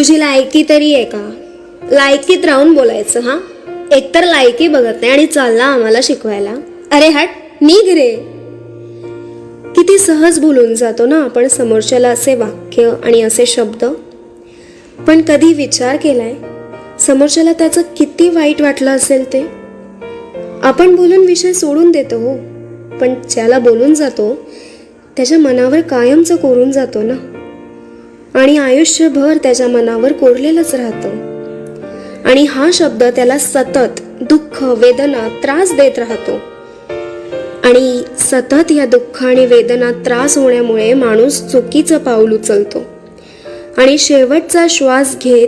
तुझी लायकी तरी आहे का? लायकीत राहून बोलायचं. हा, एकतर लायकी बघत नाही आणि चालला आम्हाला शिकवायला. अरे हट, निघ रे. किती सहज बोलून जातो ना आपण समोरच्याला असे वाक्य आणि असे शब्द. पण कधी विचार केलाय समोरच्याला त्याचं किती वाईट वाटलं असेल ते? आपण बोलून विषय सोडून देतो हो, पण ज्याला बोलून जातो त्याच्या मनावर कायमचं कोरून जातो ना, आणि आयुष्यभर त्याच्या मनावर कोरलेलंच राहतं. आणि हा शब्द त्याला सतत दुःख, वेदना, त्रास देत राहतो. आणि सतत या दुःख आणि वेदना, त्रास होण्यामुळे माणूस चुकीचं पाऊल उचलतो आणि शेवटचा श्वास घेत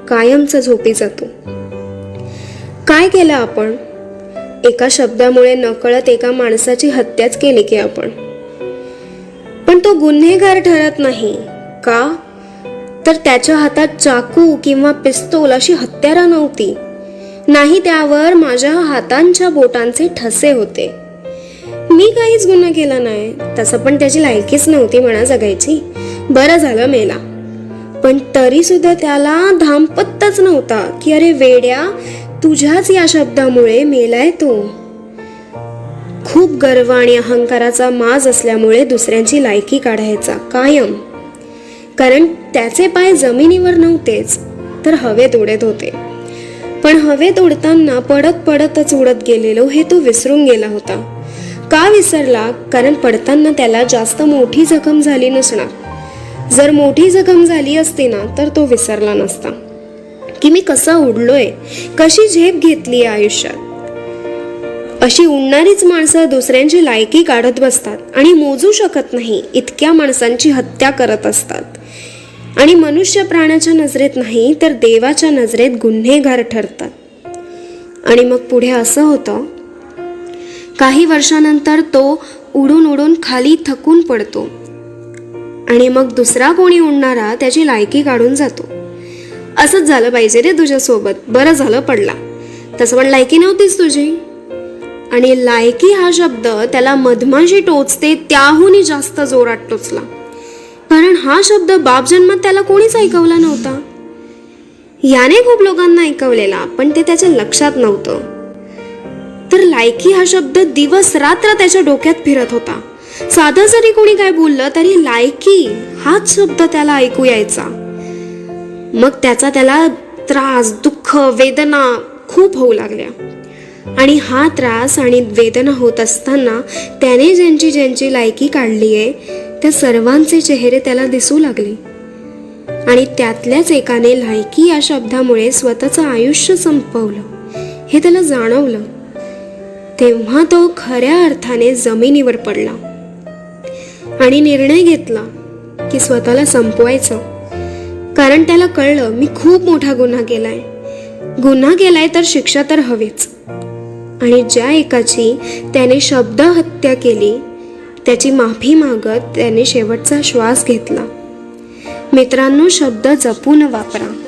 कायमचा झोपी जातो. काय केलं आपण? एका शब्दामुळे नकळत एका माणसाची हत्याच केली की आपण. पण तो गुन्हेगार ठरत नाही का? तर त्याच्या हातात चाकू किंवा पिस्तूल अशी हत्यारं नव्हती. नाही, त्यावर माझ्या हातांच्या बोटांचे ठसे होते. मी काहीच गुन्हा केला नाही, तसं पण त्याची लायकीच नव्हती म्हणा जगायची. बरं झालं मेला. पण तरी सुद्धा त्याला धांपत्ताच नव्हता की अरे वेड्या, तुझ्याच या शब्दामुळे मेलाय तो. खूप गर्व आणि अहंकाराचा माज असल्यामुळे दुसऱ्यांची लायकी काढायचा कायम. कारण त्याचे पाय जमिनीवर नव्हतेच तर हवेत उडत होते. पण हवेत उडताना पडत पडतच उडत गेलेलो हे तो विसरून गेला होता. का विसरला? कारण पडताना त्याला जास्त मोठी जखम झाली नसणार. जर मोठी जखम झाली असती ना तर तो विसरला नसता की मी कसा उडलोय, कशी झेप घेतली आयुष्यात. अशी उडणारीच माणसं दुसऱ्यांची लायकी काढत बसतात आणि मोजू शकत नाही इतक्या माणसांची हत्या करत असतात. आणि मनुष्य प्राण्याच्या नजरेत नाही तर देवाच्या नजरेत गुन्हेगार ठरतात. आणि मग पुढे असं होतं, काही वर्षानंतर तो उडून उडून खाली थकून पडतो आणि मग दुसरा कोणी उडणारा त्याची लायकी काढून जातो. असंच झालं पाहिजे रे तुझ्यासोबत. बरं झालं पडला, तसं पण लायकी नव्हतीच तुझी. आणि लायकी हा शब्द त्याला मधमाशी टोचते त्याहूनही जास्त जोरात टोचला. कारण हा शब्द बाप जन्मात त्याला कोणीच ऐकवला नव्हता. याने खूप लोकांना ऐकवलेला, पण ते त्याच्या लक्षात नव्हतं. तर लायकी हा शब्द दिवस रात्र त्याच्या डोक्यात फिरत होता. साधं जरी कोणी काय बोललं तरी लायकी हाच शब्द त्याला ऐकू यायचा. मग त्याला त्रास, दुःख, वेदना खूप होऊ लागल्या. आणि हा त्रास आणि वेदना होत असताना त्याने ज्यांची लायकी काढली आहे त्या सर्वांचे चेहरे त्याला दिसू लागले. आणि त्यातल्याच एकाने लायकी या शब्दामुळे स्वतःचं आयुष्य संपवलं हे त्याला जाणवलं. तेव्हा तो खऱ्या अर्थाने जमिनीवर पडला आणि निर्णय घेतला की स्वतःला संपवायचं. कारण त्याला कळलं, मी खूप मोठा गुन्हा केलाय तर शिक्षा तर हवीच. आणि ज्या एकाची त्याने शब्द हत्या केली त्याची माफी मागत त्याने शेवटचा श्वास घेतला. मित्रांनो, शब्द जपून वापरा.